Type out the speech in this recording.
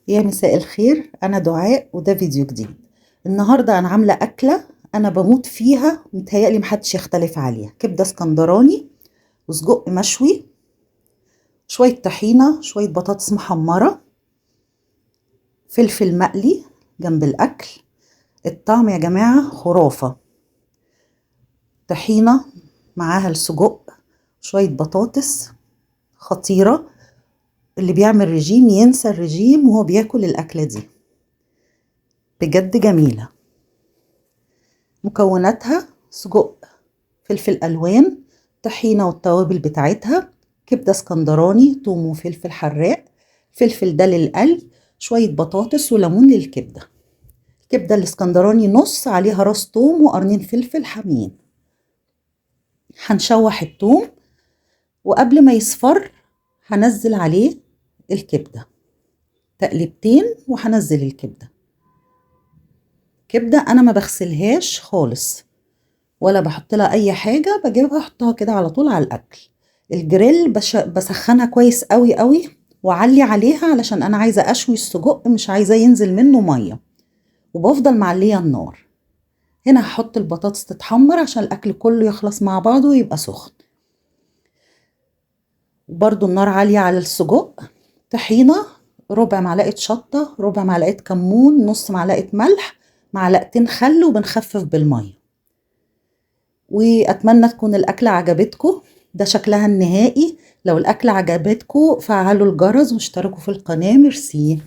يا مساء الخير، أنا دعاء وده فيديو جديد. النهاردة أنا عاملة أكلة أنا بموت فيها، متهيألي محدش يختلف عليها. كبدة اسكندراني وسجق مشوي، شوية طحينة، شوية بطاطس محمرة، فلفل مقلي جنب الأكل. الطعم يا جماعة خرافة. طحينة معاها السجق، شوية بطاطس خطيرة. اللي بيعمل رجيم ينسى الرجيم وهو بياكل الأكلة دي، بجد جميلة. مكوناتها سجق، فلفل ألوان، طحينة والتوابل بتاعتها، كبدة اسكندراني، توم وفلفل حراق، فلفل ده للقلي، شوية بطاطس وليمون للكبدة. الكبدة الاسكندراني نص عليها راس توم وقرنين فلفل حامين. هنشوح التوم وقبل ما يصفر هنزل عليه الكبدة تقلبتين وهنزل الكبدة. كبدة أنا ما بغسلهاش خالص ولا بحط لها اي حاجه، بجيبها احطها كده على طول على الاكل. الجريل بسخنها كويس قوي قوي واعلي عليها علشان انا عايزه اشوي السجق، مش عايزه ينزل منه ميه، وبفضل معليه النار. هنا هحط البطاطس تتحمر عشان الاكل كله يخلص مع بعضه ويبقى سخن. وبرده النار عاليه على السجق. طحينه، ربع معلقه شطه، ربع معلقه كمون، نص معلقه ملح، معلقتين خل، وبنخفف بالميه. واتمنى تكون الاكله عجبتكم. ده شكلها النهائي. لو الاكله عجبتكم فعلوا الجرس واشتركوا في القناه. ميرسي.